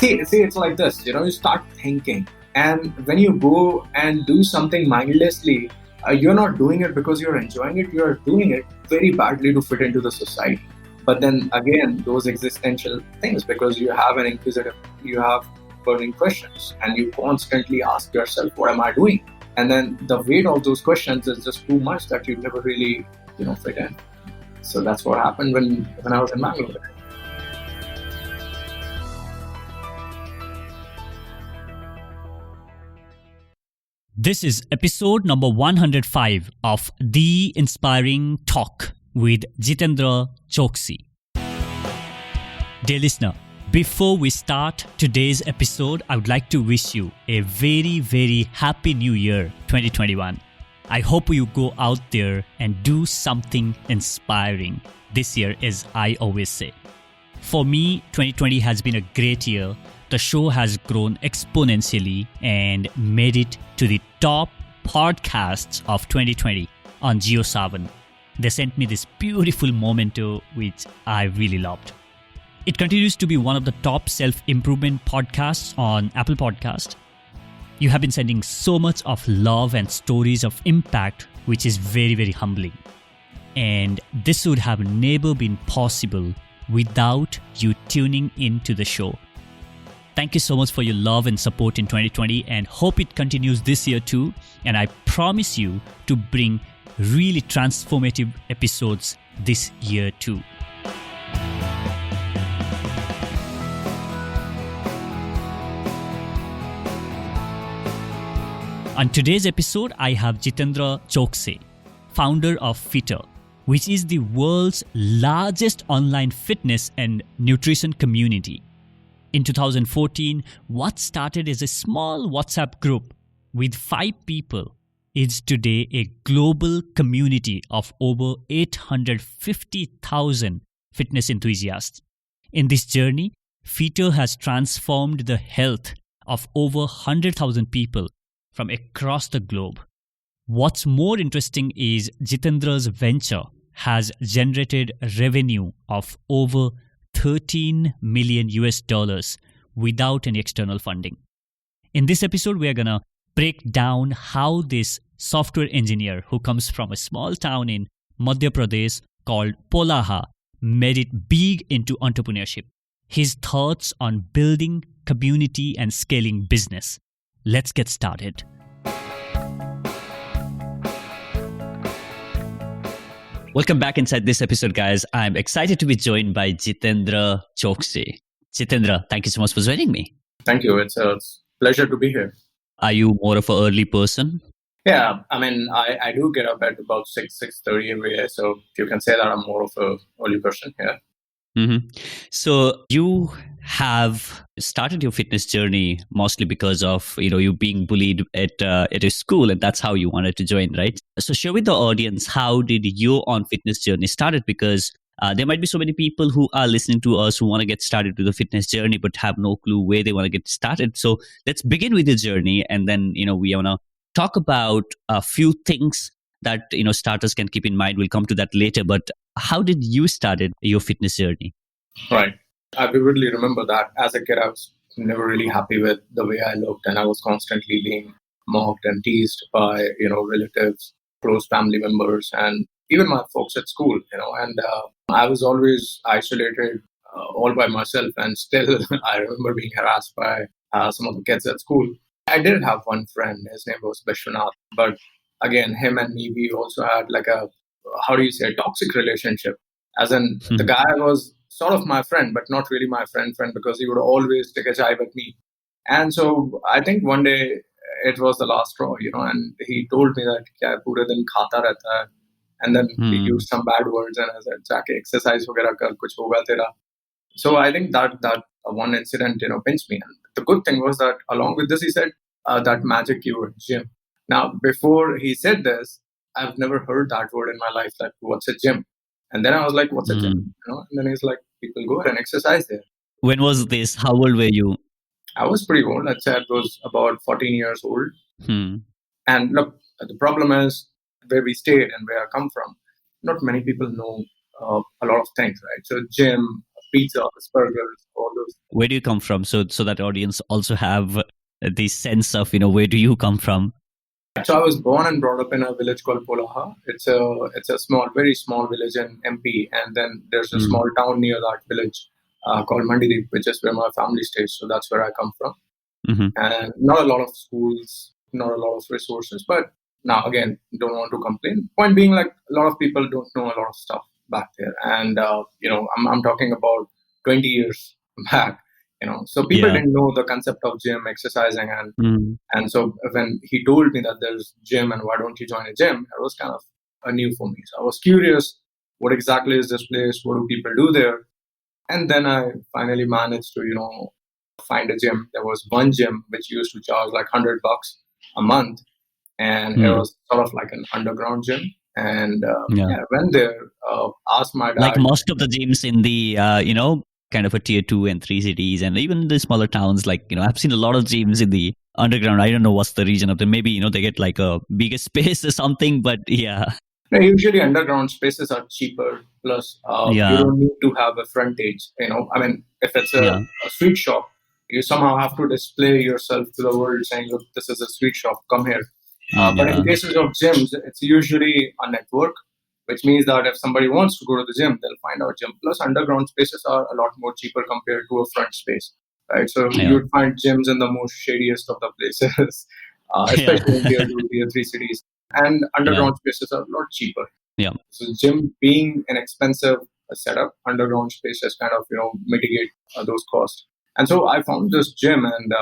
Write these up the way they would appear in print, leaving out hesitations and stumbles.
See, it's like this. You start thinking, and when you go and do something mindlessly, you're not doing it because you're enjoying it. You're doing it very badly to fit into the society. But then again, those existential things, because you have you have burning questions, and you constantly ask yourself, "What am I doing?" And then the weight of those questions is just too much that you never really, fit in. So that's what happened when I was in Bangalore. This is episode number 105 of The Inspiring Talk with Jitendra Chouksey. Dear listener, before we start today's episode, I would like to wish you a very, very happy new year 2021. I hope you go out there and do something inspiring this year, as I always say. For me, 2020 has been a great year. The show has grown exponentially and made it to the top podcasts of 2020 on JioSaavn. They sent me this beautiful memento, which I really loved. It continues to be one of the top self-improvement podcasts on Apple Podcast. You have been sending so much of love and stories of impact, which is very, very humbling. And this would have never been possible without you tuning into the show. Thank you so much for your love and support in 2020, and hope it continues this year too. And I promise you to bring really transformative episodes this year too. On today's episode, I have Jitendra Chouksey, founder of Fitter, which is the world's largest online fitness and nutrition community. In 2014, what started as a small WhatsApp group with 5 people is today a global community of over 850,000 fitness enthusiasts. In this journey, Fitter has transformed the health of over 100,000 people from across the globe. What's more interesting is Jitendra's venture has generated revenue of over $13 million without any external funding. In this episode, we are going to break down how this software engineer who comes from a small town in Madhya Pradesh called Polaha made it big into entrepreneurship. His thoughts on building community and scaling business. Let's get started. Welcome back inside this episode, guys. I'm excited to be joined by Jitendra Chouksey. Jitendra, thank you so much for joining me. Thank you. It's a pleasure to be here. Are you more of an early person? Yeah, I do get up at about 6:30 every day. So you can say that I'm more of an early person here. Mm-hmm. So you have started your fitness journey mostly because of you being bullied at your school, and that's how you wanted to join, right? So share with the audience, how did your on fitness journey started? Because there might be so many people who are listening to us who want to get started with the fitness journey but have no clue where they want to get started. So let's begin with the journey, and then we want to talk about a few things that starters can keep in mind. We'll come to that later, but how did you started your fitness journey? Right. I vividly remember that as a kid, I was never really happy with the way I looked, and I was constantly being mocked and teased by, relatives, close family members, and even my folks at school, and I was always isolated all by myself. And still, I remember being harassed by some of the kids at school. I did have one friend. His name was Vishwanath. But again, him and me, we also had like a toxic relationship. As in, the guy was sort of my friend, but not really my friend, because he would always take a jibe at me. And so I think one day it was the last straw, and he told me that, "Kya pure din khata rehta hai." And then he used some bad words, and I said, "Jaake exercise वगैरह कर, कुछ होगा तेरा." So I think that one incident, pinched me. And the good thing was that along with this, he said that magic keyword, gym. Now, before he said this, I've never heard that word in my life, like, what's a gym? And then I was like, what's a gym? And then he's like, people go and exercise there. When was this? How old were you? I was pretty old. I'd say I was about 14 years old. And look, the problem is where we stayed and where I come from, not many people know a lot of things, right? So gym, pizza, burgers, all those. Where do you come from? So that audience also have the sense of, where do you come from? So I was born and brought up in a village called Polaha. It's a small, very small village in MP, and then there's a Mm. small town near that village called Mandideep, which is where my family stays. So that's where I come from. Mm-hmm. And not a lot of schools, not a lot of resources. But now again, don't want to complain. Point being, like a lot of people don't know a lot of stuff back there, and I'm talking about 20 years back. So people Yeah. didn't know the concept of gym, exercising, and Mm. and so when he told me that there's gym and why don't you join a gym, it was kind of a new for me. So I was curious, what exactly is this place? What do people do there? And then I finally managed to, find a gym. There was one gym which used to charge like $100 a month, and it Mm. was sort of like an underground gym. And Yeah. I went there, asked my Like dad. most of the gyms in the, kind of a tier 2 and 3 cities, and even the smaller towns, like, I've seen a lot of gyms in the underground. I don't know what's the region of them. Maybe, they get like a bigger space or something, but yeah. Now, usually underground spaces are cheaper. Plus, you Yeah. don't need to have a frontage. I mean, if it's Yeah. a sweet shop, you somehow have to display yourself to the world, saying, "Look, this is a sweet shop. Come here." But in Yeah. cases of gyms, it's usually a network, which means that if somebody wants to go to the gym, they'll find our gym. Plus, underground spaces are a lot more cheaper compared to a front space, right? So Yeah. you'd find gyms in the most shadiest of the places, Yeah. especially in tier 2, tier 3 cities. And Yeah. underground spaces are a lot cheaper. Yeah. So gym being an expensive setup, underground spaces kind of mitigate those costs. And so I found this gym and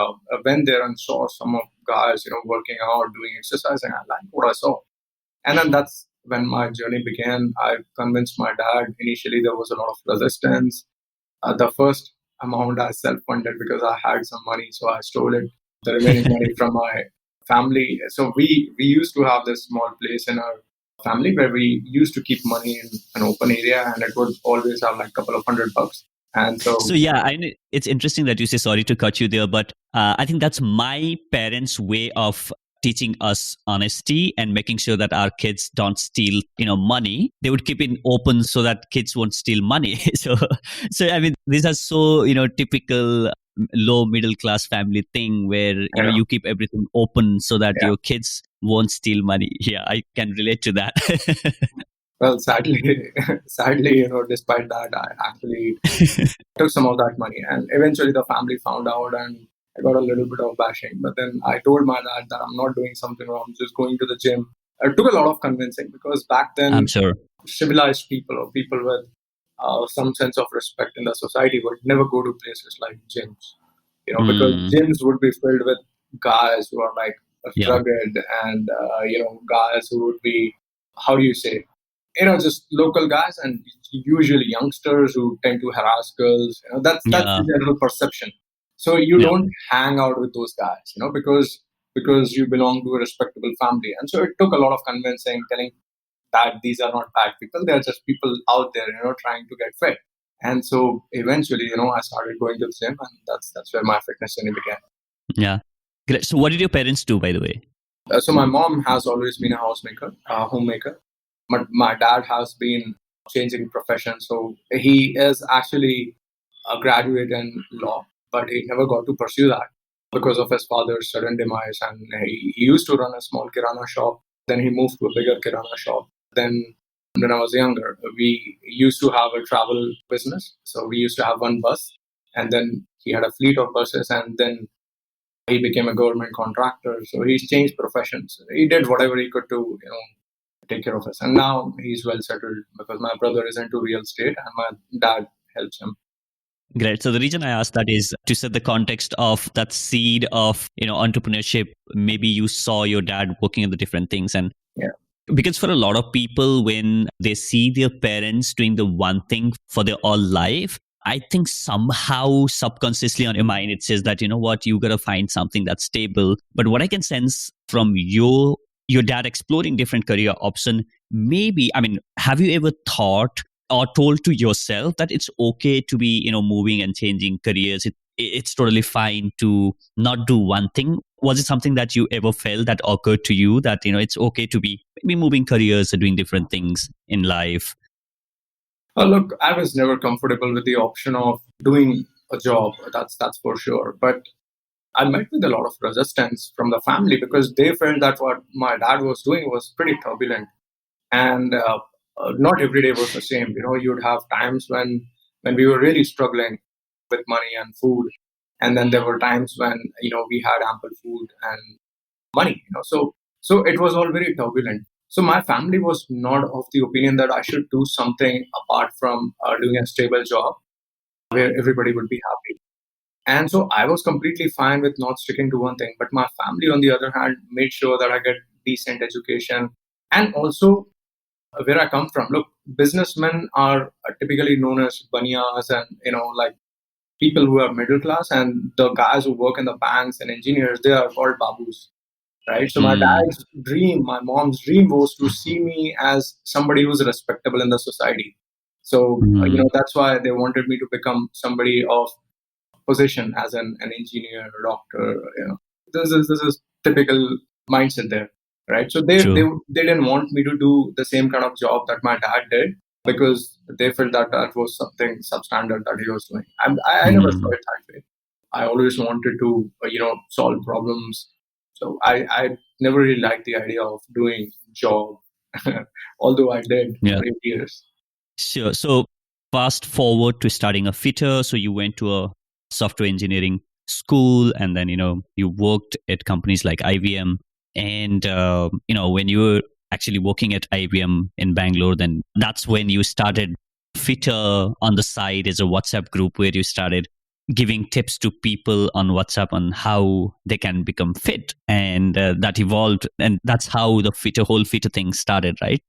went there and saw some of guys working out, doing exercise, and I liked what I saw. And then that's when my journey began. I convinced my dad. Initially, there was a lot of resistance. The first amount I self-funded because I had some money, so I stole it. The remaining money from my family. So we used to have this small place in our family where we used to keep money in an open area, and it would always have like a couple of $100. And So so yeah, it's interesting that you say, sorry to cut you there, but I think that's my parents' way of teaching us honesty and making sure that our kids don't steal, money. They would keep it open so that kids won't steal money. So I mean, these are so typical low middle class family thing where you keep everything open so that yeah. your kids won't steal money. Yeah, I can relate to that. Well, sadly, despite that, I actually took some of that money, and eventually the family found out, and I got a little bit of bashing. But then I told my dad that I'm not doing something wrong, I'm just going to the gym. It took a lot of convincing because back then, I'm sure. civilized people or people with some sense of respect in the society would never go to places like gyms, because gyms would be filled with guys who are like rugged and, guys who would be, how do you say, just local guys and usually youngsters who tend to harass girls. That's the general perception. So you don't hang out with those guys, because you belong to a respectable family. And so it took a lot of convincing, telling that these are not bad people. They're just people out there, trying to get fit. And so eventually, I started going to the gym, and that's where my fitness journey began. Yeah. Great. So what did your parents do, by the way? So my mom has always been a homemaker. But my dad has been changing professions. So he is actually a graduate in law, but he never got to pursue that because of his father's sudden demise. And he used to run a small kirana shop. Then he moved to a bigger kirana shop. Then when I was younger, we used to have a travel business. So we used to have one bus, and then he had a fleet of buses, and then he became a government contractor. So he's changed professions. He did whatever he could to, take care of us. And now he's well settled because my brother is into real estate and my dad helps him. Great. So the reason I asked that is to set the context of that seed of, entrepreneurship. Maybe you saw your dad working on the different things. And because for a lot of people, when they see their parents doing the one thing for their whole life, I think somehow subconsciously on your mind, it says that, you got to find something that's stable. But what I can sense from your dad exploring different career option, maybe, have you ever thought or told to yourself that it's okay to be, moving and changing careers? It's totally fine to not do one thing. Was it something that you ever felt that occurred to you that, it's okay to be maybe moving careers or doing different things in life? Look, I was never comfortable with the option of doing a job. That's for sure. But I met with a lot of resistance from the family because they felt that what my dad was doing was pretty turbulent, and not every day was the same. You'd have times when we were really struggling with money and food, and then there were times when we had ample food and money. So it was all very turbulent. So my family was not of the opinion that I should do something apart from doing a stable job where everybody would be happy. And so I was completely fine with not sticking to one thing. But my family, on the other hand, made sure that I get decent education. And also where I come from, look, businessmen are typically known as banias and, like people who are middle class. And the guys who work in the banks and engineers, they are called babus, right? So my Mm, dad's dream, my mom's dream was to see me as somebody who's respectable in the society. So, mm, that's why they wanted me to become somebody of position as an engineer or doctor. This is typical mindset there, right? So true. they didn't want me to do the same kind of job that my dad did because they felt that that was something substandard that he was doing. I never saw Mm. it that way. I always wanted to solve problems. So I never really liked the idea of doing job, although I did Yeah. for 8 years. Sure. So fast forward to starting a fitter. So you went to a software engineering school, and then you worked at companies like IBM. And when you were actually working at IBM in Bangalore, then that's when you started fitter on the side as a WhatsApp group where you started giving tips to people on WhatsApp on how they can become fit, and that evolved, and that's how the fitter whole fitter thing started, right?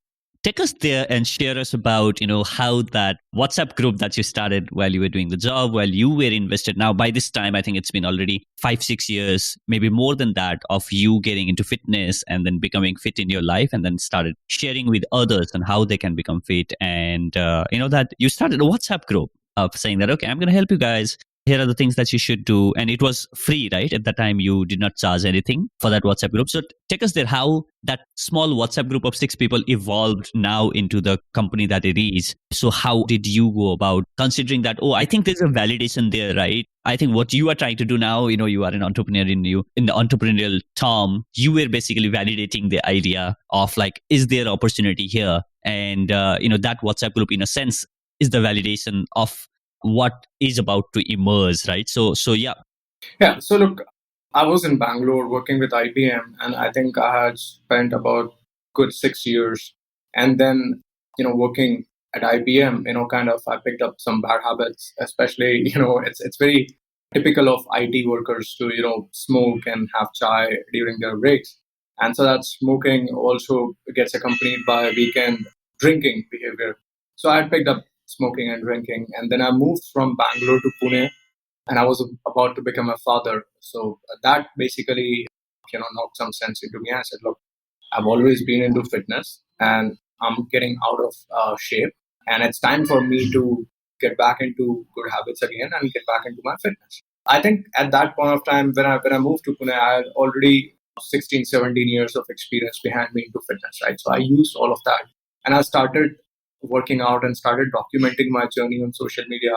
Take us there and share us about how that WhatsApp group that you started while you were doing the job, while you were invested. Now by this time I think it's been already 5-6 years, maybe more than that, of you getting into fitness and then becoming fit in your life, and then started sharing with others on how they can become fit. And that you started a WhatsApp group of saying that, okay, I'm going to help you guys, here are the things that you should do. And it was free, right? At that time you did not charge anything for that WhatsApp group. So take us there, how that small WhatsApp group of 6 people evolved now into the company that it is. So how did you go about considering that, oh, I think there's a validation there, right? I think what you are trying to do now, you are an entrepreneur, in the entrepreneurial term, you were basically validating the idea of like, is there opportunity here? And that WhatsApp group in a sense is the validation of what is about to emerge, right? So yeah. Yeah. So look, I was in Bangalore working with IBM, and I think I had spent about good 6 years. And then, working at IBM, kind of I picked up some bad habits, especially, it's very typical of IT workers to, smoke and have chai during their breaks. And so that smoking also gets accompanied by weekend drinking behavior. So I had picked up smoking and drinking. And then I moved from Bangalore to Pune, and I was about to become a father. So that basically, knocked some sense into me. I said, look, I've always been into fitness, and I'm getting out of shape, and it's time for me to get back into good habits again and get back into my fitness. I think at that point of time, when I moved to Pune, I had already 16, 17 years of experience behind me into fitness, right? So I used all of that, and I started working out and started documenting my journey on social media.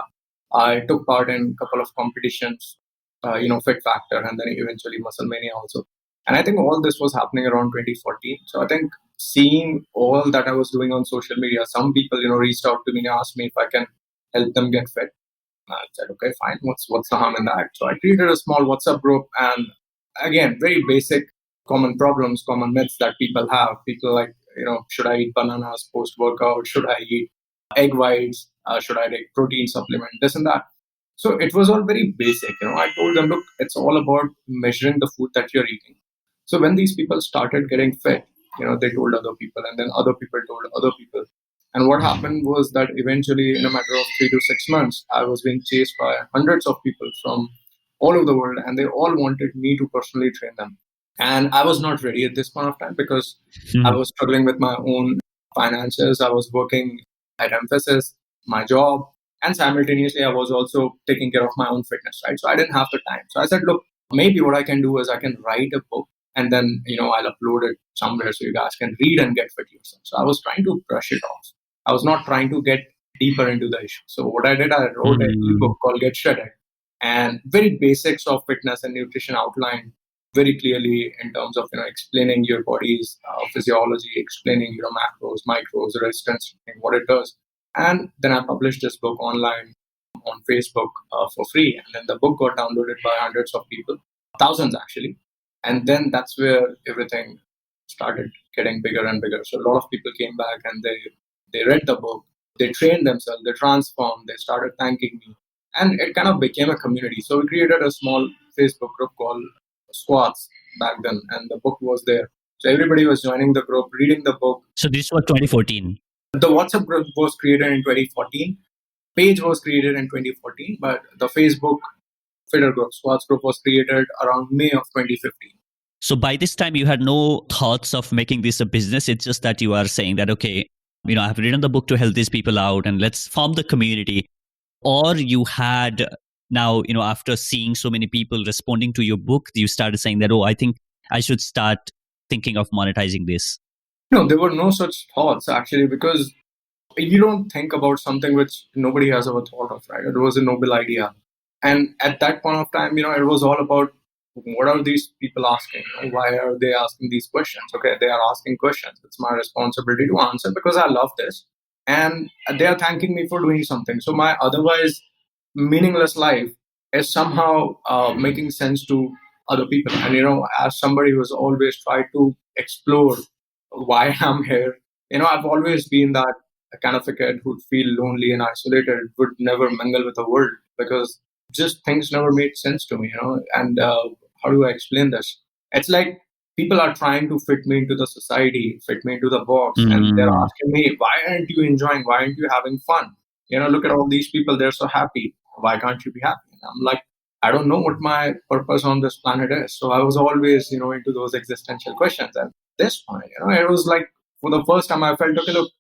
I took part in a couple of competitions, Fit Factor, and then eventually Muscle Mania also. And I think all this was happening around 2014. So I think seeing all that I was doing on social media, some people, reached out to me and asked me if I can help them get fit. I said, okay, fine. What's the harm in that? So I created a small WhatsApp group, and again, very basic, common problems, common myths that people have. People like, should I eat bananas post workout? Should I eat egg whites? Should I take protein supplement? This and that. So it was all very basic. I told them, look, it's all about measuring the food that you're eating. So when these people started getting fit, they told other people, and then other people told other people. And what happened was that eventually, in a matter of 3 to 6 months, I was being chased by hundreds of people from all over the world, and they all wanted me to personally train them. And I was not ready at this point of time because I was struggling with my own finances. I was working at Emphasis, my job, and simultaneously, I was also taking care of my own fitness, right? So I didn't have the time. So I said, look, maybe what I can do is I can write a book, and then, I'll upload it somewhere so you guys can read and get fit yourself. So I was trying to brush it off. I was not trying to get deeper into the issue. So what I did, I wrote an ebook called Get Shredded, and very basics of fitness and nutrition outlined very clearly in terms of explaining your body's physiology, explaining your macros, micros, resistance, what it does. And then I published this book online on Facebook for free, and then the book got downloaded by hundreds of people, thousands actually. And then that's where everything started getting bigger and bigger. So a lot of people came back and they read the book, they trained themselves, they transformed, they started thanking me, and it kind of became a community. So we created a small Facebook group called Squats back then, and the book was there. So everybody was joining the group, reading the book. So this was 2014. The WhatsApp group was created in 2014. Page was created in 2014, but the Facebook Fitter group, Squats group, was created around May of 2015. So by this time, you had no thoughts of making this a business. It's just that you are saying that, okay, I have written the book to help these people out and let's form the community. Or you had now, after seeing so many people responding to your book, you started saying that, oh, I think I should start thinking of monetizing this. No, there were no such thoughts actually, because you don't think about something which nobody has ever thought of, right? It was a noble idea. And at that point of time, it was all about what are these people asking? Why are they asking these questions? Okay, they are asking questions. It's my responsibility to answer because I love this. And they are thanking me for doing something. So my otherwise meaningless life is somehow making sense to other people. And, as somebody who's always tried to explore why I'm here, I've always been that kind of a kid who'd feel lonely and isolated, would never mingle with the world because just things never made sense to me, And how do I explain this? It's like people are trying to fit me into the society, fit me into the box, and they're asking me, why aren't you enjoying? Why aren't you having fun? Look at all these people, they're so happy. Why can't you be happy? And I'm like, I don't know what my purpose on this planet is. So I was always, into those existential questions. And this point, it was like for the first time I felt, okay, look,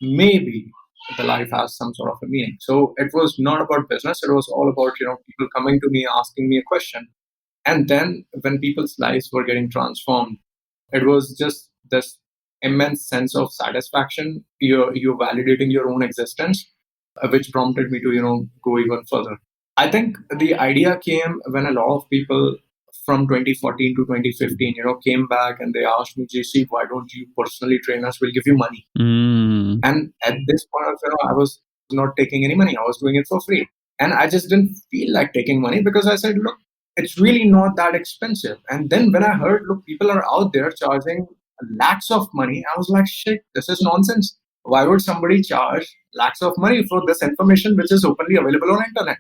maybe the life has some sort of a meaning. So it was not about business. It was all about, people coming to me, asking me a question. And then when people's lives were getting transformed, it was just this immense sense of satisfaction. You're validating your own existence, which prompted me to, go even further. I think the idea came when a lot of people from 2014 to 2015, came back and they asked me, JC, why don't you personally train us? We'll give you money. And at this point, I was not taking any money. I was doing it for free. And I just didn't feel like taking money because I said, look, it's really not that expensive. And then when I heard, look, people are out there charging lakhs of money, I was like, shit, this is nonsense. Why would somebody charge lakhs of money for this information which is openly available on internet?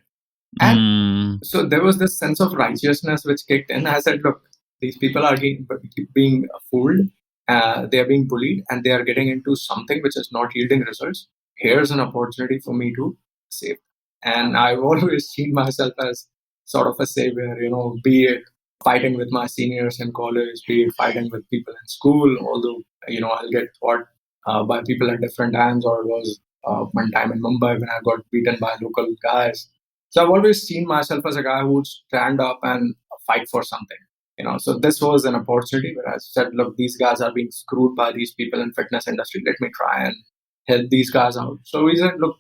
And so there was this sense of righteousness which kicked in. I said, look, these people are being fooled. They are being bullied and they are getting into something which is not yielding results. Here's an opportunity for me to save. And I've always seen myself as sort of a savior, be it fighting with my seniors in college, be it fighting with people in school, although, I'll get fought by people at different times, or it was one time in Mumbai when I got beaten by local guys. So I've always seen myself as a guy who would stand up and fight for something. So this was an opportunity where I said, look, these guys are being screwed by these people in fitness industry. Let me try and help these guys out. So we said, look,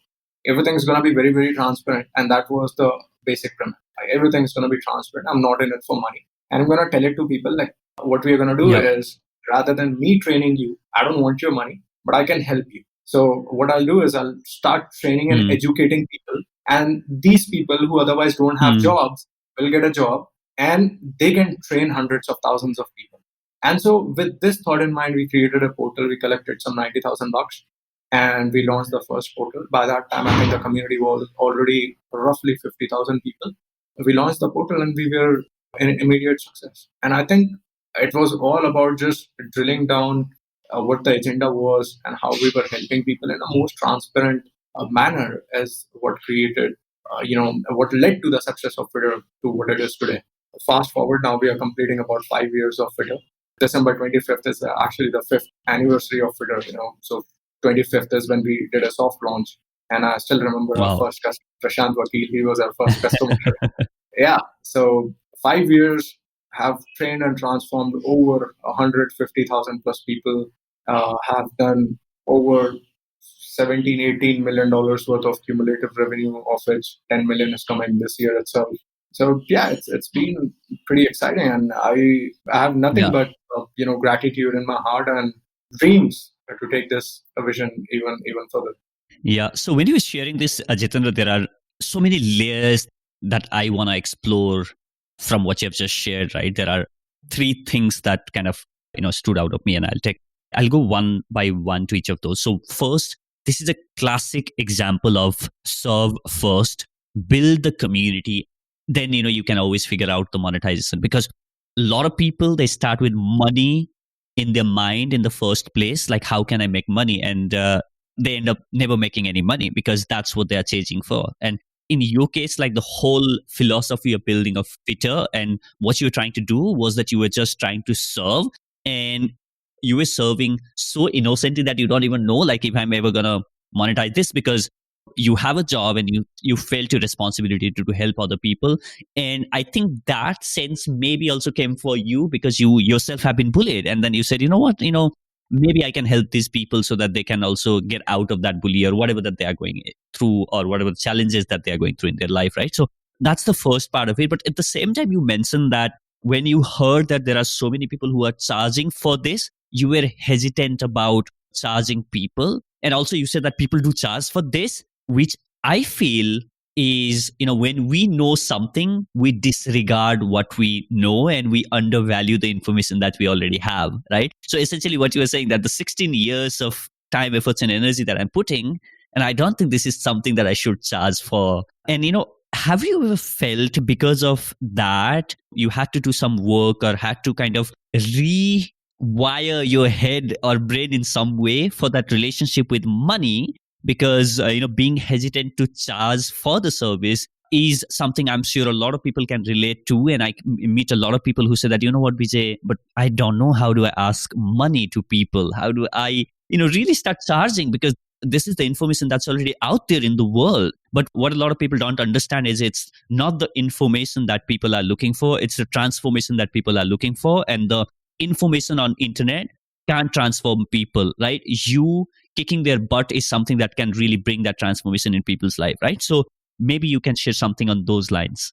everything's going to be very, very transparent. And that was the basic premise. Like, everything's going to be transparent. I'm not in it for money. And I'm going to tell it to people like what we're going to do is rather than me training you, I don't want your money, but I can help you. So what I'll do is I'll start training and educating people. And these people who otherwise don't have jobs will get a job. And they can train hundreds of thousands of people. And so with this thought in mind, we created a portal. We collected some $90,000 and we launched the first portal. By that time, I think the community was already roughly 50,000 people. We launched the portal and we were an immediate success. And I think it was all about just drilling down what the agenda was and how we were helping people in a most transparent manner as what created, what led to the success of Fitter to what it is today. Fast forward, now we are completing about 5 years of Fitter. December 25th is actually the 5th anniversary of Fitter. So 25th is when we did a soft launch, and I still remember our first customer, Prashant Vakil. He was our first customer. Yeah. So 5 years have trained and transformed over 150,000 plus people. Have done over $17-18 million worth of cumulative revenue, of which 10 million is coming this year itself. So yeah, it's been pretty exciting, and I have nothing but gratitude in my heart and dreams to take this vision even further. Yeah. So when you were sharing this, Jitendra, there are so many layers that I want to explore from what you have just shared. Right, there are three things that kind of stood out of me, and I'll go one by one to each of those. So first, this is a classic example of serve first, build the community, then you can always figure out the monetization, because a lot of people, they start with money in their mind in the first place, like how can I make money, and they end up never making any money because that's what they're chasing for. And in your case, like the whole philosophy of building a fitter, and what you were trying to do was that you were just trying to serve, and you were serving so innocently that you don't even know, like, if I'm ever gonna monetize this, because you have a job and you felt your responsibility to help other people. And I think that sense maybe also came for you because you yourself have been bullied, and then you said, you know what, maybe I can help these people so that they can also get out of that bully or whatever that they are going through, or whatever challenges that they are going through in their life, right? So that's the first part of it. But at the same time, you mentioned that when you heard that there are so many people who are charging for this, you were hesitant about charging people. And also you said that people do charge for this, which I feel is, when we know something, we disregard what we know and we undervalue the information that we already have, right? So essentially what you were saying, that the 16 years of time, efforts and energy that I'm putting, and I don't think this is something that I should charge for. And, have you ever felt because of that, you had to do some work or had to kind of rewire your head or brain in some way for that relationship with money? Because being hesitant to charge for the service is something I'm sure a lot of people can relate to. And I meet a lot of people who say that, you know what, Vijay, but I don't know, how do I ask money to people? How do I really start charging? Because this is the information that's already out there in the world. But what a lot of people don't understand is it's not the information that people are looking for, it's the transformation that people are looking for. And the information on internet can transform people, right? You kicking their butt is something that can really bring that transformation in people's life, right? So maybe you can share something on those lines.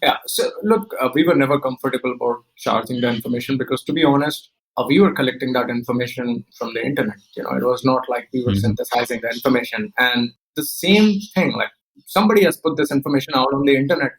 Yeah. So look, we were never comfortable about charging the information because, to be honest, we were collecting that information from the internet. It was not like we were synthesizing the information. And the same thing, like somebody has put this information out on the internet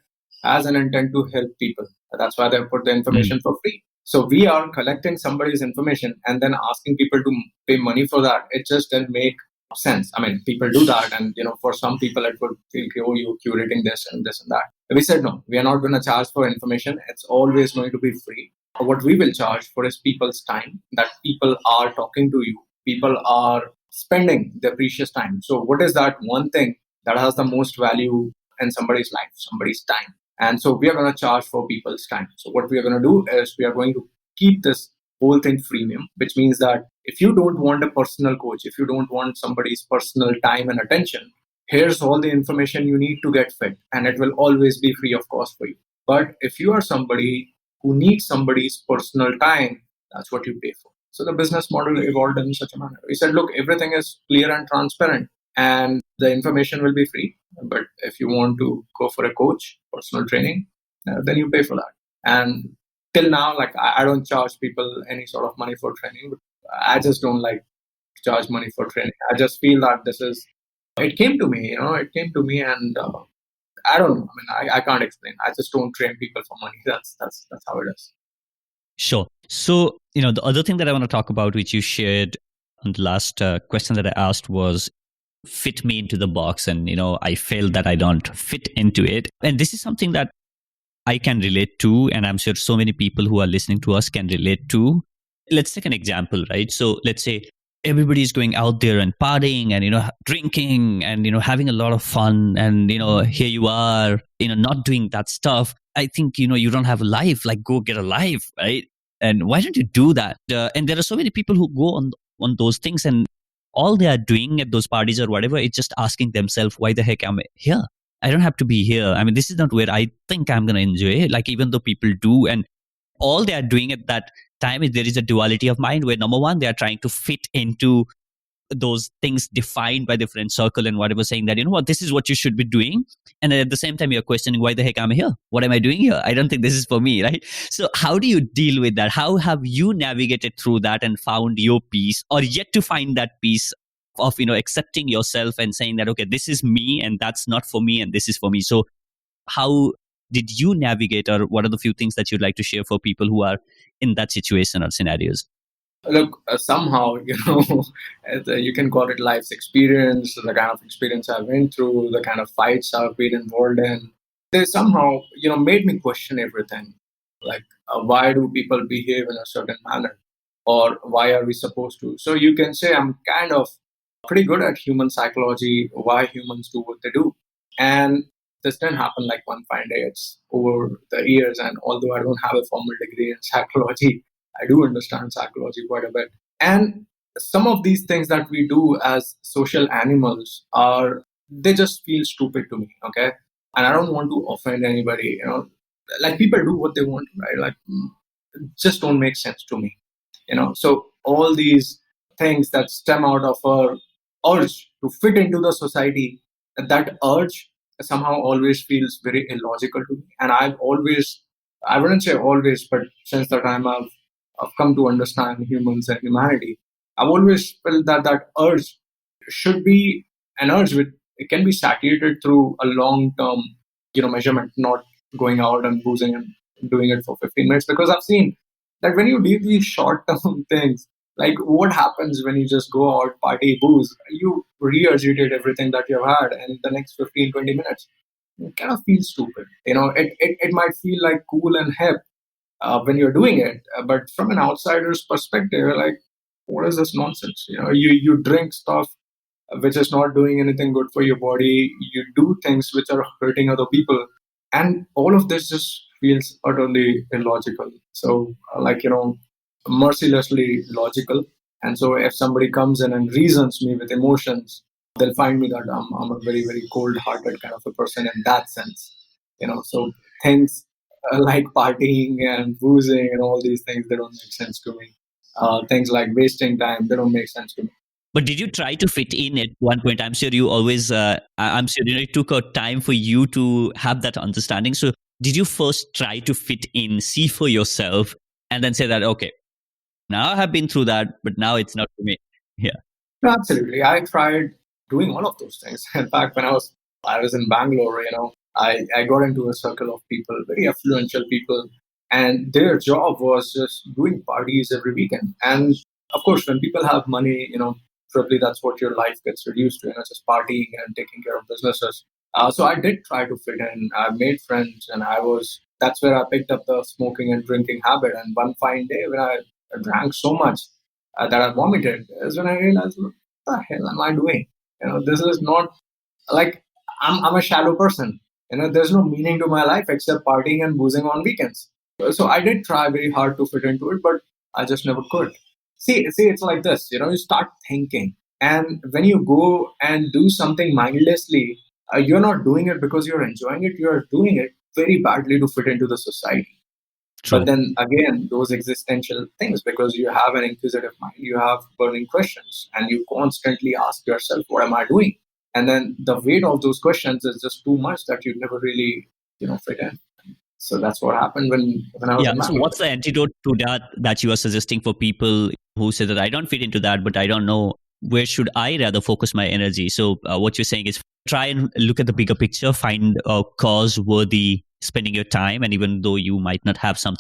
as an intent to help people. That's why they put the information for free. So we are collecting somebody's information and then asking people to pay money for that. It just doesn't make sense. I mean, people do that, and for some people it would feel, oh, you're curating this and this and that. We said no, we are not going to charge for information. It's always going to be free. What we will charge for is people's time, that people are talking to you. People are spending their precious time. So what is that one thing that has the most value in somebody's life? Somebody's time. And so we are going to charge for people's time. So what we are going to do is we are going to keep this whole thing freemium, which means that if you don't want a personal coach, if you don't want somebody's personal time and attention, here's all the information you need to get fit, and it will always be free of cost for you. But if you are somebody who needs somebody's personal time, that's what you pay for. So the business model evolved in such a manner. We said, look, everything is clear and transparent, and the information will be free. But if you want to go for a coach, personal training, then you pay for that. And till now, like I don't charge people any sort of money for training. I just don't like to charge money for training. I just feel that it came to me, and I don't know. I mean, I can't explain. I just don't train people for money. That's how it is. Sure. So, the other thing that I want to talk about, which you shared on the last question that I asked, was fit me into the box. And, I felt that I don't fit into it. And this is something that I can relate to. And I'm sure so many people who are listening to us can relate to. Let's take an example, right? So let's say everybody's going out there and partying and, drinking and, having a lot of fun. And, here you are, not doing that stuff. I think, you don't have a life, like go get a life, right? And why don't you do that? And there are so many people who go on those things, and all they are doing at those parties or whatever, it's just asking themselves, why the heck am I here? I don't have to be here. I mean, this is not where I think I'm going to enjoy it. Like, even though people do, and all they are doing at that time is there is a duality of mind where, number one, they are trying to fit into those things defined by the friend circle and whatever, saying that, this is what you should be doing. And then at the same time, you're questioning, why the heck am I here? What am I doing here? I don't think this is for me, right? So how do you deal with that? How have you navigated through that and found your peace, or yet to find that peace of, accepting yourself and saying that, okay, this is me and that's not for me and this is for me? So how did you navigate, or what are the few things that you'd like to share for people who are in that situation or scenarios? Look, somehow, you can call it life's experience, the kind of experience I went through, the kind of fights I've been involved in. They somehow, made me question everything. Like, why do people behave in a certain manner? Or why are we supposed to? So you can say I'm kind of pretty good at human psychology, why humans do what they do. And this didn't happen like one fine day. It's over the years. And although I don't have a formal degree in psychology, I do understand psychology quite a bit. And some of these things that we do as social animals they just feel stupid to me. Okay. And I don't want to offend anybody, like people do what they want, right? Like, just don't make sense to me, So all these things that stem out of our urge to fit into the society, that urge somehow always feels very illogical to me. And I wouldn't say always, but since the time I've come to understand humans and humanity, I've always felt that that urge should be an urge with it can be satiated through a long term, measurement, not going out and boozing and doing it for 15 minutes. Because I've seen that when you do these short term things, like what happens when you just go out, party, booze, you regurgitate everything that you've had, and in the next 15, 20 minutes, you kind of feel stupid. It might feel like cool and hip when you're doing it, but from an outsider's perspective, you're like, what is this nonsense? You drink stuff which is not doing anything good for your body. You do things which are hurting other people. And all of this just feels utterly illogical. So, mercilessly logical. And so, if somebody comes in and reasons me with emotions, they'll find me that I'm a very, very cold hearted kind of a person in that sense. So things like partying and boozing and all these things, they don't make sense to me. Things like wasting time, they don't make sense to me. But did you try to fit in at one point? I'm sure you always, I'm sure it took a time for you to have that understanding. So did you first try to fit in, see for yourself, and then say that, okay, now I have been through that, but now it's not for me? Yeah. No, absolutely. I tried doing all of those things. In fact, when I was in Bangalore, I got into a circle of people, very affluential people, and their job was just doing parties every weekend. And of course, when people have money, probably that's what your life gets reduced to, just partying and taking care of businesses. So I did try to fit in. I made friends, and that's where I picked up the smoking and drinking habit. And one fine day when I drank so much that I vomited is when I realized, what the hell am I doing? This is not like I'm a shallow person. There's no meaning to my life except partying and boozing on weekends. So I did try very hard to fit into it, but I just never could. See, it's like this, you start thinking. And when you go and do something mindlessly, you're not doing it because you're enjoying it. You're doing it very badly to fit into the society. True. But then again, those existential things, because you have an inquisitive mind, you have burning questions, and you constantly ask yourself, what am I doing? And then the weight of those questions is just too much that you never really, fit in. So that's what happened when I was in So what's the antidote to that you are suggesting for people who say that I don't fit into that, but I don't know where should I rather focus my energy? So what you're saying is try and look at the bigger picture, find a cause worthy spending your time. And even though you might not have some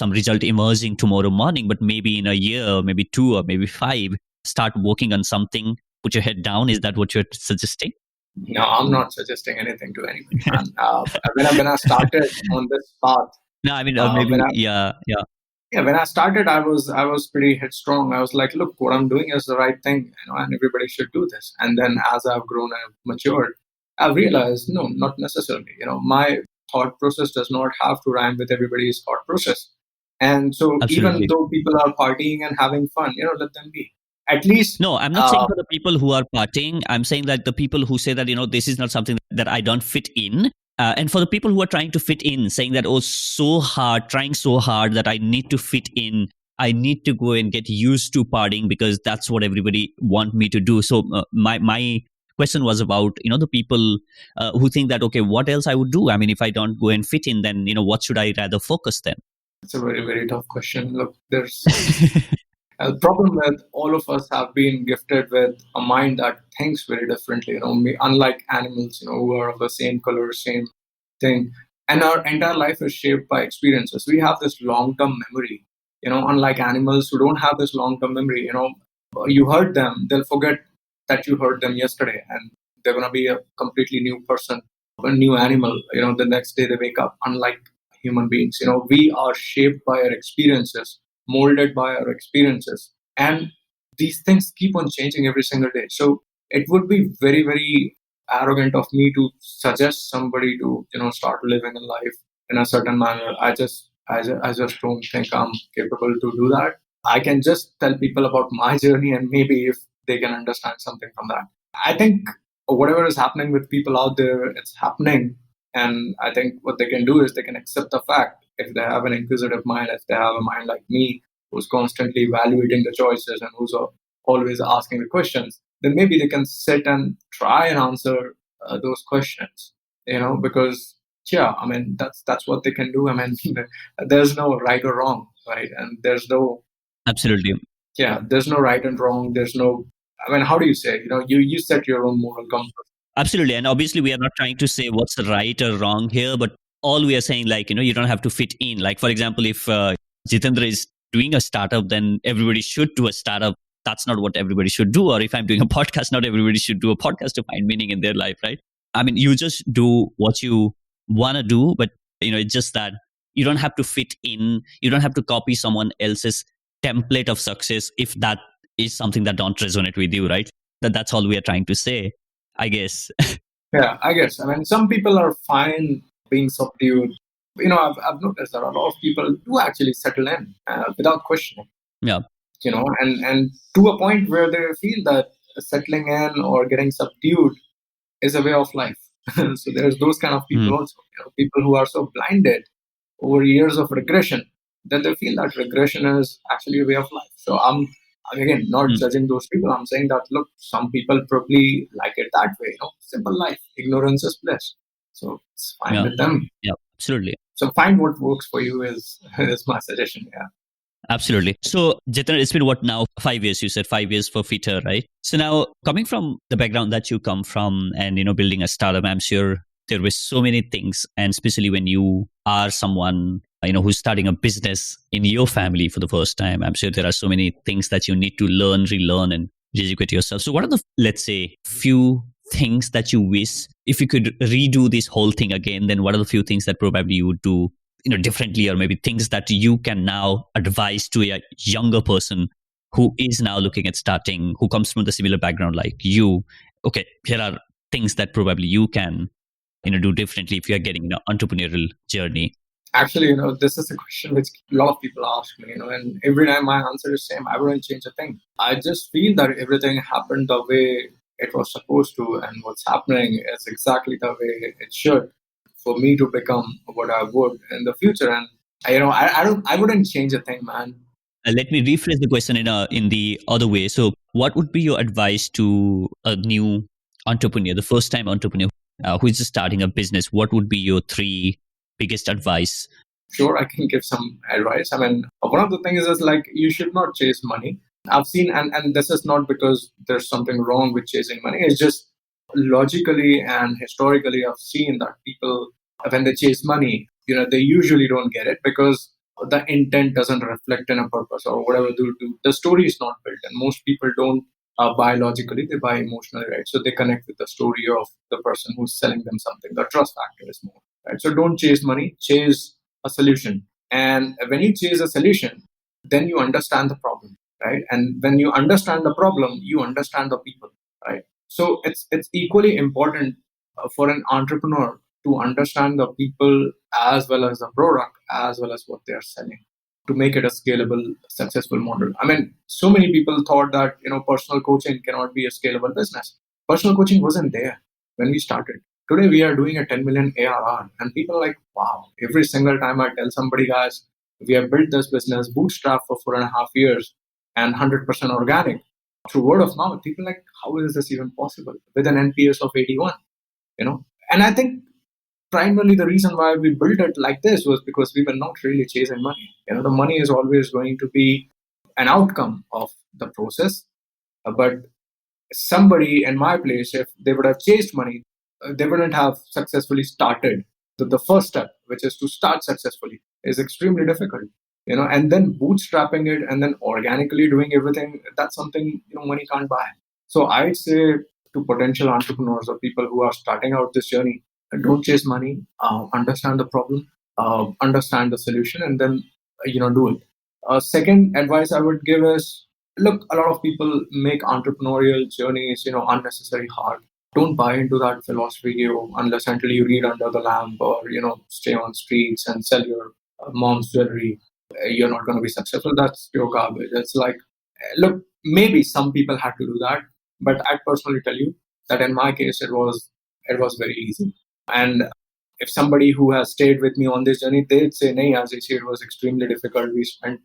result emerging tomorrow morning, but maybe in a year, maybe 2 or maybe 5, start working on something, put your head down. Is that what you're suggesting? No, I'm not suggesting anything to anybody, man. When I started on this path, no, I mean maybe yeah. When I started, I was pretty headstrong. I was like, look, what I'm doing is the right thing, and everybody should do this. And then as I've grown and matured, I've realized, no, not necessarily. My thought process does not have to rhyme with everybody's thought process. And so Absolutely. Even though people are partying and having fun, let them be. At least no, I'm not saying for the people who are partying. I'm saying that the people who say that this is not something that I don't fit in, and for the people who are trying to fit in, saying that trying so hard that I need to fit in, I need to go and get used to partying because that's what everybody want me to do. So my question was about the people who think that, okay, what else I would do? I mean, if I don't go and fit in, then what should I rather focus then? It's a very, very tough question. Look, there's a problem with all of us have been gifted with a mind that thinks very differently. Unlike animals, who are of the same color, same thing, and our entire life is shaped by experiences. We have this long-term memory. Unlike animals who don't have this long-term memory. You hurt them, they'll forget that you hurt them yesterday, and they're gonna be a completely new person, a new animal. The next day they wake up. Unlike human beings, we are shaped by our experiences, molded by our experiences, and these things keep on changing every single day. So it would be very, very arrogant of me to suggest somebody to start living a life in a certain manner. I just don't think I'm capable to do that. I can just tell people about my journey, and maybe if they can understand something from that. I think whatever is happening with people out there, it's happening. And I think what they can do is they can accept the fact. If they have an inquisitive mind, if they have a mind like me, who's constantly evaluating the choices and who's always asking the questions, then maybe they can sit and try and answer those questions. Because yeah, I mean that's what they can do. I mean, there's no right or wrong, right? And there's no Absolutely. there's no right and wrong. There's no. I mean, how do you say? You set your own moral compass. Absolutely. And obviously, we are not trying to say what's right or wrong here, but all we are saying, like, you don't have to fit in. Like, for example, if Jitendra is doing a startup, then everybody should do a startup. That's not what everybody should do. Or if I'm doing a podcast, not everybody should do a podcast to find meaning in their life, right? I mean, you just do what you want to do, but, it's just that you don't have to fit in. You don't have to copy someone else's template of success if that is something that don't resonate with you, right? That's all we are trying to say, I guess. Yeah, I guess. I mean, some people are fine being subdued. I've noticed that a lot of people do actually settle in without questioning. Yeah. And to a point where they feel that settling in or getting subdued is a way of life. So there's those kind of people also. People who are so blinded over years of regression that they feel that regression is actually a way of life. So I'm again not judging those people. I'm saying that look, some people probably like it that way. Simple life, ignorance is bliss. So it's fine with them. Yeah, absolutely. So find what works for you is my suggestion. Yeah. Absolutely. So, Jitendra, it's been what now? 5 years. You said 5 years for Fitter, right? So now, coming from the background that you come from, and building a startup, I'm sure there were so many things, and especially when you are someone who's starting a business in your family for the first time, I'm sure there are so many things that you need to learn, relearn, and educate yourself. So, what are the, let's say, few things that you wish if you could redo this whole thing again? Then, what are the few things that probably you would do differently, or maybe things that you can now advise to a younger person who is now looking at starting, who comes from the similar background like you? Okay, here are things that probably you can do differently if you are getting entrepreneurial journey. Actually, this is a question which a lot of people ask me, and every time my answer is same. I wouldn't change a thing. I just feel that everything happened the way it was supposed to, and what's happening is exactly the way it should for me to become what I would in the future. And I wouldn't change a thing, man. Let me rephrase the question in the other way. So, what would be your advice to a new entrepreneur, the first time entrepreneur who is just starting a business? What would be your 3 biggest advice? Sure, I can give some advice. I mean, one of the things is like you should not chase money. I've seen, and this is not because there's something wrong with chasing money. It's just logically and historically, I've seen that people, when they chase money, they usually don't get it because the intent doesn't reflect in a purpose or whatever they do. The story is not built, and most people don't buy logically; they buy emotionally, right? So they connect with the story of the person who's selling them something. The trust factor is more, right? So don't chase money; chase a solution. And when you chase a solution, then you understand the problem, right? And when you understand the problem, you understand the people, right? So it's equally important for an entrepreneur to understand the people as well as the product as well as what they are selling to make it a scalable, successful model. I mean, so many people thought that personal coaching cannot be a scalable business. Personal coaching wasn't there when we started. Today we are doing a 10 million ARR, and people are like, wow. Every single time I tell somebody, guys, We have built this business bootstrap for 4.5 years and 100% organic through word of mouth. People are like, how is this even possible with an NPS of 81? And I think primarily the reason why we built it like this was because we were not really chasing money. The money is always going to be an outcome of the process. But somebody in my place, if they would have chased money, they wouldn't have successfully started. The first step, which is to start successfully, is extremely difficult. And then bootstrapping it and then organically doing everything, that's something money can't buy. So I'd say to potential entrepreneurs or people who are starting out this journey, don't chase money. Understand the problem, understand the solution, and then do it. Second advice I would give is, look, a lot of people make entrepreneurial journeys unnecessarily hard. Don't buy into that philosophy, unless until you read under the lamp or stay on streets and sell your mom's jewelry. You're not going to be successful. That's pure garbage. It's like, look, maybe some people had to do that, but I personally tell you that in my case it was very easy. And if somebody who has stayed with me on this journey, they'd say, "Nahi, as I see, it was extremely difficult. We spent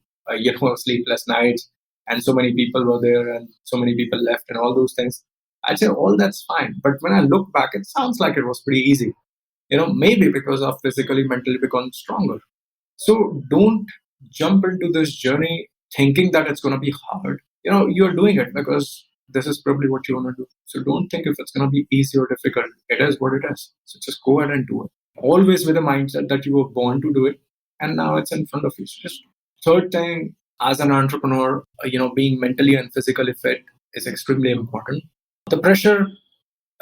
sleepless nights, and so many people were there, and so many people left, and all those things." I'd say all that's fine, but when I look back, it sounds like it was pretty easy. Maybe because I've physically, mentally become stronger. So don't jump into this journey thinking that it's going to be hard. You're doing it because this is probably what you want to do. So don't think if it's going to be easy or difficult. It is what it is. So just go ahead and do it. Always with a mindset that you were born to do it, and now it's in front of you. So just third thing, as an entrepreneur, being mentally and physically fit is extremely important. The pressure,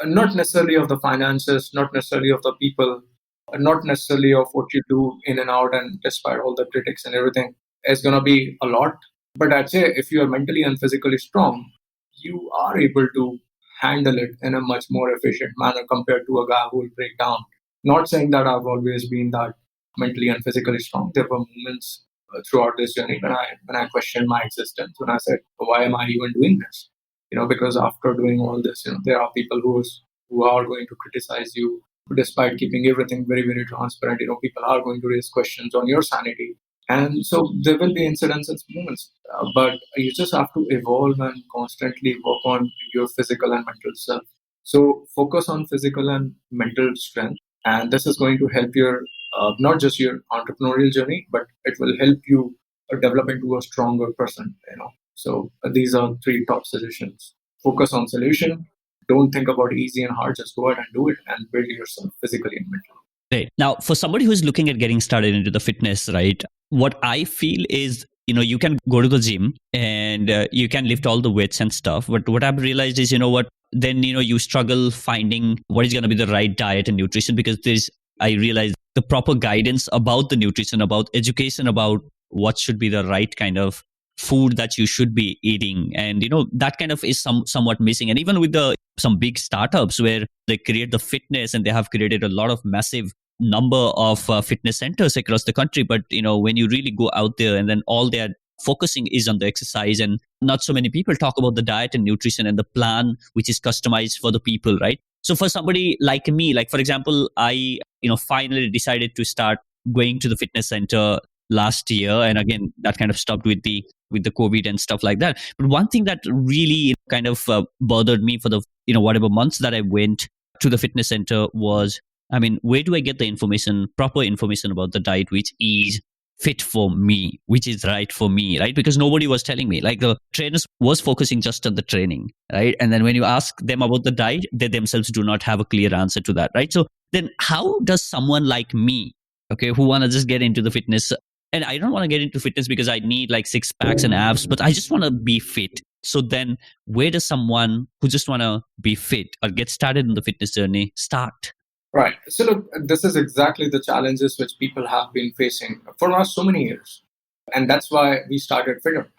not necessarily of the finances, not necessarily of the people, not necessarily of what you do in and out, and despite all the critics and everything, is going to be a lot. But I'd say if you are mentally and physically strong, you are able to handle it in a much more efficient manner compared to a guy who will break down. Not saying that I've always been that mentally and physically strong. There were moments throughout this journey when I questioned my existence, when I said, why am I even doing this? Because after doing all this, there are people who are going to criticize you, despite keeping everything very, very transparent. People are going to raise questions on your sanity. And so there will be incidents and moments, but you just have to evolve and constantly work on your physical and mental self. So focus on physical and mental strength, and this is going to help your not just your entrepreneurial journey, but it will help you develop into a stronger person. So these are three top suggestions. Focus on solution. Don't think about easy and hard. Just go ahead and do it and build yourself physically and mentally. Right. Now, for somebody who's looking at getting started into the fitness, right, what I feel is, you can go to the gym and you can lift all the weights and stuff. But what I've realized is, then, you struggle finding what is going to be the right diet and nutrition, because I realize the proper guidance about the nutrition, about education, about what should be the right kind of food that you should be eating. And, that kind of is somewhat missing. And even with some big startups where they create the fitness and they have created a lot of massive number of fitness centers across the country. But, when you really go out there and then all they're focusing is on the exercise, and not so many people talk about the diet and nutrition and the plan, which is customized for the people, right? So for somebody like me, like, for example, I, finally decided to start going to the fitness center last year. And again, that kind of stopped with the COVID and stuff like that. But one thing that really kind of bothered me for the, whatever months that I went to the fitness center was, where do I get the proper information about the diet, which is fit for me, which is right for me, right? Because nobody was telling me. Like, the trainers was focusing just on the training, right? And then when you ask them about the diet, they themselves do not have a clear answer to that, right? So then how does someone like me, okay, who want to just get into the fitness, and I don't want to get into fitness because I need like six packs and abs, but I just want to be fit. So then where does someone who just want to be fit or get started in the fitness journey start? Right. So look, this is exactly the challenges which people have been facing for last so many years. And that's why we started Fitter.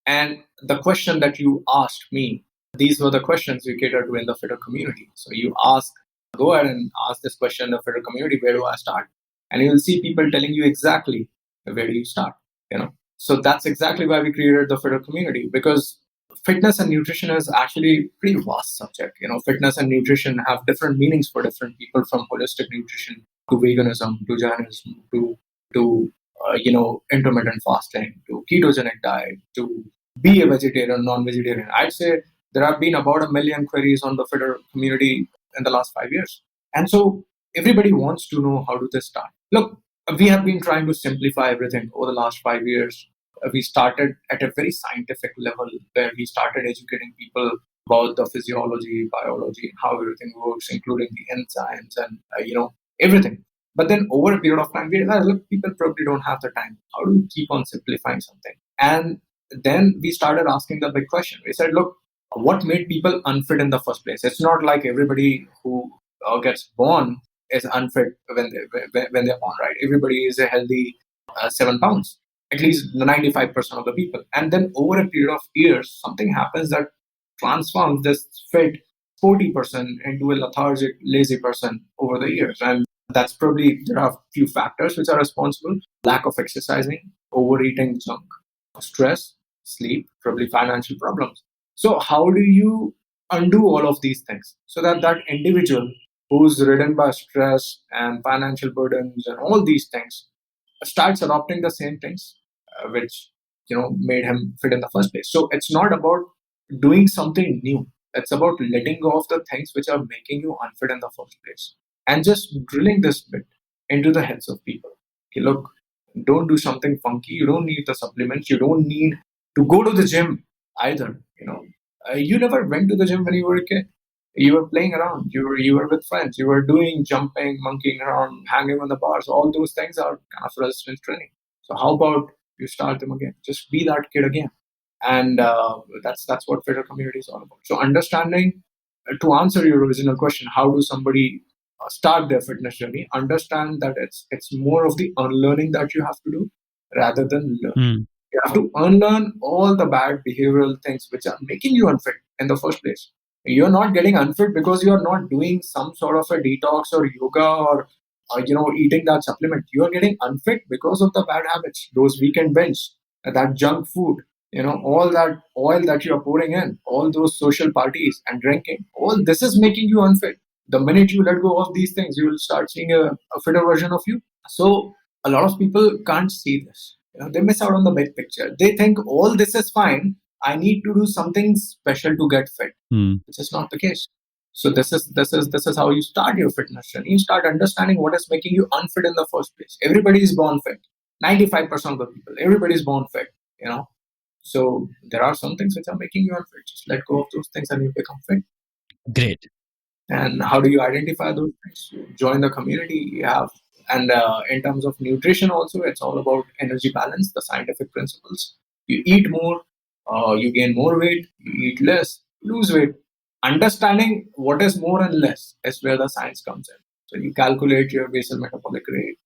And the question that you asked me, these were the questions we cater to in the Fitter community. So go ahead and ask this question in the Fitter community, where do I start? And you will see people telling you exactly where do you start. So that's exactly why we created the Fitter community, because fitness and nutrition is actually a pretty vast subject. Fitness and nutrition have different meanings for different people, from holistic nutrition to veganism to Jainism to intermittent fasting to ketogenic diet to be a vegetarian, non-vegetarian. I'd say there have been about 1 million queries on the fitter community in the last 5 years. And so everybody wants to know, how do they start? Look, we have been trying to simplify everything over the last 5 years. We started at a very scientific level where we started educating people about the physiology, biology, how everything works, including the enzymes and, everything. But then over a period of time, we realized, look, people probably don't have the time. How do we keep on simplifying something? And then we started asking the big question. We said, look, what made people unfit in the first place? It's not like everybody who gets born is unfit when they're born, right? Everybody is a healthy 7 pounds, at least 95% of the people. And then over a period of years, something happens that transforms this fit sporty person into a lethargic, lazy person over the years. And that's probably, there are a few factors which are responsible: lack of exercising, overeating junk, stress, sleep, probably financial problems. So, how do you undo all of these things so that that individual who's ridden by stress and financial burdens and all these things starts adopting the same things which made him fit in the first place? So it's not about doing something new. It's about letting go of the things which are making you unfit in the first place and just drilling this bit into the heads of people. Okay, look, don't do something funky. You don't need the supplements. You don't need to go to the gym either. You never went to the gym when you were a kid. You were playing around. You were with friends. You were doing jumping, monkeying around, hanging on the bars. All those things are kind of resistance training. So how about you start them again? Just be that kid again. And that's what fitter community is all about. So understanding, to answer your original question, how do somebody start their fitness journey? Understand that it's more of the unlearning that you have to do rather than learn. You have to unlearn all the bad behavioral things which are making you unfit in the first place. You're not getting unfit because you're not doing some sort of a detox or yoga or eating that supplement. You are getting unfit because of the bad habits, those weekend binge, that junk food, all that oil that you're pouring in, all those social parties and drinking. All this is making you unfit. The minute you let go of these things, you will start seeing a fitter version of you. So a lot of people can't see this. They miss out on the big picture. They think all this is fine. I need to do something special to get fit, which is not the case. So this is how you start your fitness journey. You start understanding what is making you unfit in the first place. Everybody is born fit. 95% of the people, everybody is born fit. So there are some things which are making you unfit. Just let go of those things and you become fit. Great. And how do you identify those things? You join the community. You have, and in terms of nutrition also, it's all about energy balance, the scientific principles. You eat more, you gain more weight. You eat less, lose weight. Understanding what is more and less is where the science comes in. So you calculate your basal metabolic rate.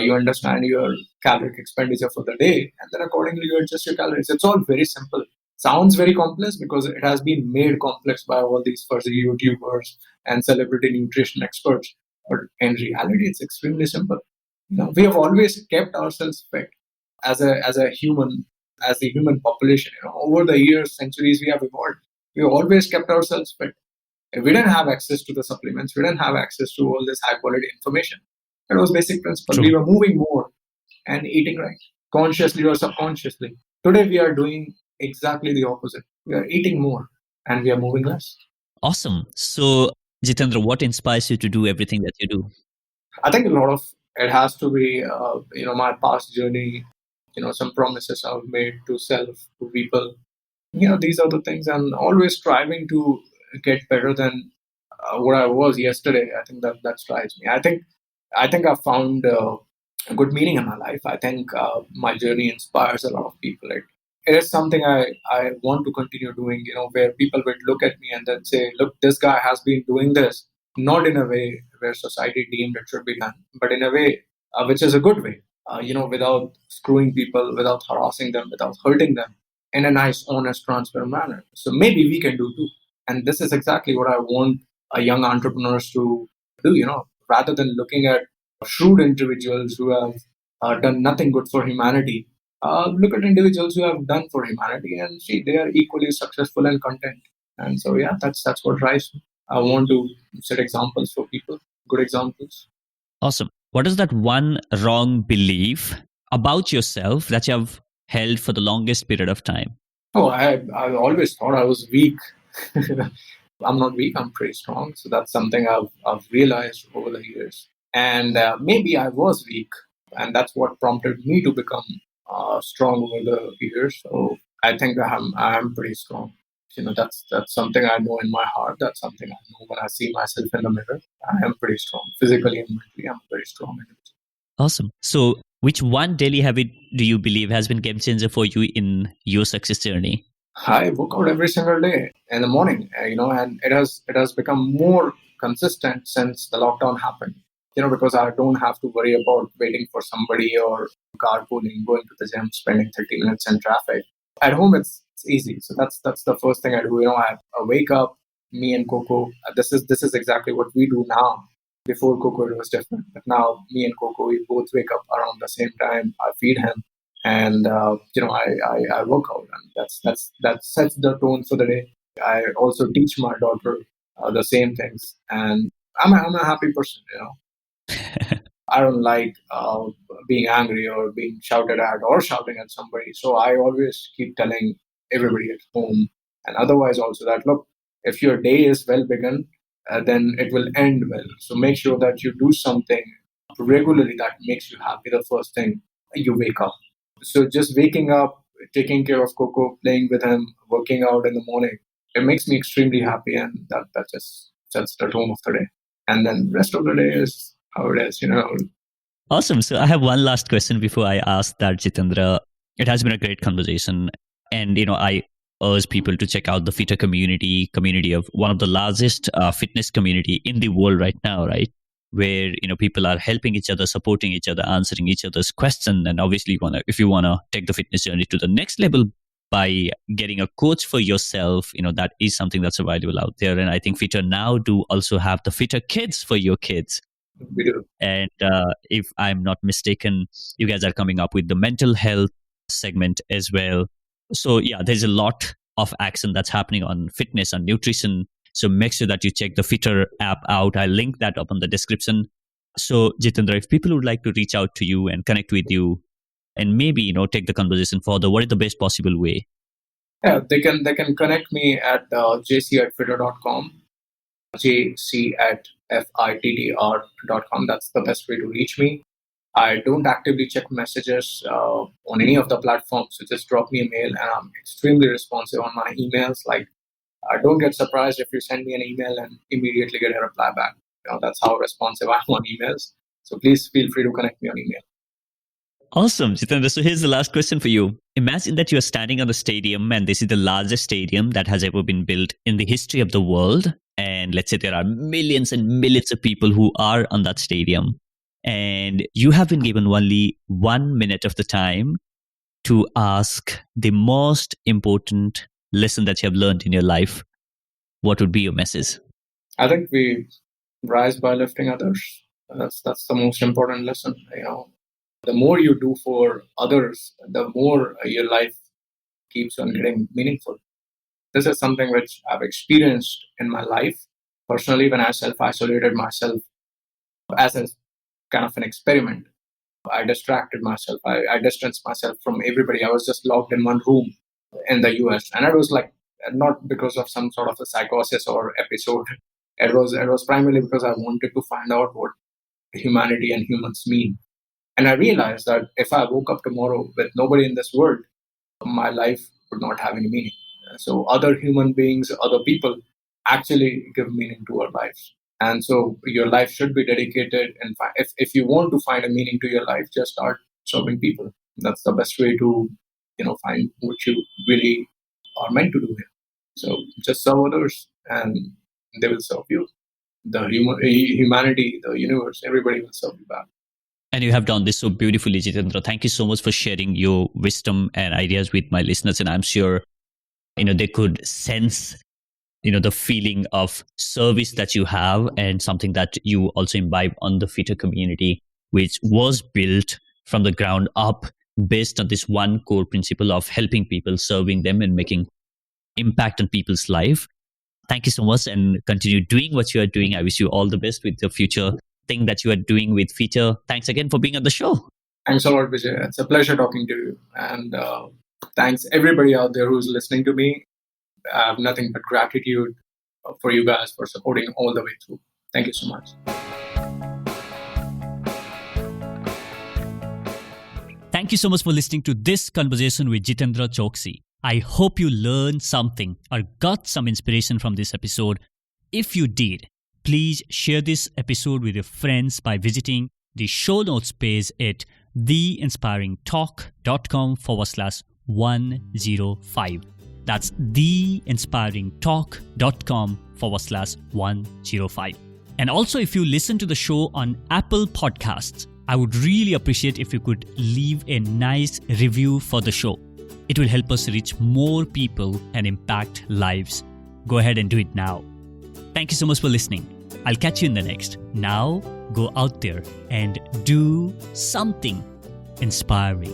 You understand your caloric expenditure for the day, and then accordingly you adjust your calories. It's all very simple. Sounds very complex because it has been made complex by all these fuzzy YouTubers and celebrity nutrition experts. But in reality, it's extremely simple. We have always kept ourselves fit as a human, as the human population. Over the years, centuries, we have evolved. We have always kept ourselves fit. We didn't have access to the supplements. We didn't have access to all this high quality information. It was basic principle. True. We were moving more and eating right, consciously or subconsciously. Today we are doing exactly the opposite. We are eating more and we are moving less. Awesome. So, Jitendra, what inspires you to do everything that you do? I think a lot of it has to be, my past journey, some promises I've made to self, to people. These are the things, and always striving to get better than what I was yesterday. I think that drives me. I think I've found a good meaning in my life. I think my journey inspires a lot of people. It is something I want to continue doing, where people would look at me and then say, look, this guy has been doing this, not in a way where society deemed it should be done, but in a way which is a good way, without screwing people, without harassing them, without hurting them, in a nice, honest, transparent manner. So maybe we can do too. And this is exactly what I want young entrepreneurs to do, rather than looking at shrewd individuals who have done nothing good for humanity. Look at individuals who have done for humanity and see they are equally successful and content. And so, yeah, that's what drives me. I want to set examples for people, good examples. Awesome. What is that one wrong belief about yourself that you have held for the longest period of time? Oh, I always thought I was weak. I'm not weak. I'm pretty strong. So that's something I've realized over the years. And maybe I was weak, and that's what prompted me to become strong over the years. So I think I'm pretty strong. That's something I know in my heart. That's something I know when I see myself in the mirror. I am pretty strong physically and mentally. I'm very strong. Awesome. So, which one daily habit do you believe has been game changer for you in your success journey? I work out every single day in the morning, and it has become more consistent since the lockdown happened. Because I don't have to worry about waiting for somebody or carpooling, going to the gym, spending 30 minutes in traffic. At home, it's easy. So that's the first thing I do. I wake up, me and Coco. This is exactly what we do now. Before Coco, it was different, but now me and Coco, we both wake up around the same time. I feed him, and I work out, and that sets the tone for the day. I also teach my daughter the same things, and I'm a happy person. I don't like being angry or being shouted at or shouting at somebody. So I always keep telling everybody at home and otherwise also that, look, if your day is well begun, then it will end well. So make sure that you do something regularly that makes you happy the first thing you wake up. So just waking up, taking care of Coco, playing with him, working out in the morning, it makes me extremely happy, and that just sets the tone of the day. And then rest of the day is how it is. Awesome. So I have one last question before I ask that, Jitendra. It has been a great conversation. And, I urge people to check out the fitter community of one of the largest fitness community in the world right now, right? Where, people are helping each other, supporting each other, answering each other's question. And obviously, if you want to take the fitness journey to the next level by getting a coach for yourself, that is something that's available out there. And I think Fitter now do also have the Fitter Kids for your kids. We do. And if I'm not mistaken, you guys are coming up with the mental health segment as well. So yeah, there's a lot of action that's happening on fitness and nutrition. So make sure that you check the Fitter app out. I'll link that up in the description. So Jitendra, if people would like to reach out to you and connect with you and maybe, take the conversation further, what is the best possible way? Yeah, they can connect me at jc@fitter.com, jc@fittr.com. That's the best way to reach me. I don't actively check messages on any of the platforms, so just drop me a mail, and I'm extremely responsive on my emails. Like, I don't get surprised if you send me an email and immediately get a reply back. That's how responsive I'm on emails. So please feel free to connect me on email. Awesome, Jitendra. So here's the last question for you. Imagine that you are standing on the stadium, and this is the largest stadium that has ever been built in the history of the world. And let's say there are millions and millions of people who are on that stadium. And you have been given only 1 minute of the time to ask the most important lesson that you have learned in your life. What would be your message? I think we rise by lifting others. That's the most important lesson. The more you do for others, the more your life keeps on getting meaningful. This is something which I've experienced in my life personally when I self-isolated myself as a kind of an experiment. I distracted myself. I distanced myself from everybody. I was just locked in one room in the US, and it was like not because of some sort of a psychosis or episode. It was primarily because I wanted to find out what humanity and humans mean. And I realized that if I woke up tomorrow with nobody in this world, my life would not have any meaning. So other human beings, other people actually give meaning to our lives. And so your life should be dedicated. And if you want to find a meaning to your life, just start serving people. That's the best way to, find what you really are meant to do here. So just serve others, and they will serve you. The humanity, the universe, everybody will serve you back. And you have done this so beautifully, Jitendra. Thank you so much for sharing your wisdom and ideas with my listeners. And I'm sure, they could sense, the feeling of service that you have and something that you also imbibe on the Fitter community, which was built from the ground up based on this one core principle of helping people, serving them, and making impact on people's life. Thank you so much, and continue doing what you are doing. I wish you all the best with the future thing that you are doing with Fitter. Thanks again for being on the show. Thanks a lot, Vijay. It's a pleasure talking to you. And thanks everybody out there who's listening to me. I have nothing but gratitude for you guys for supporting all the way through. Thank you so much. Thank you so much for listening to this conversation with Jitendra Chouksey. I hope you learned something or got some inspiration from this episode. If you did, please share this episode with your friends by visiting the show notes page at theinspiringtalk.com/105. That's theinspiringtalk.com/105. And also, if you listen to the show on Apple Podcasts, I would really appreciate if you could leave a nice review for the show. It will help us reach more people and impact lives. Go ahead and do it now. Thank you so much for listening. I'll catch you in the next. Now, go out there and do something inspiring.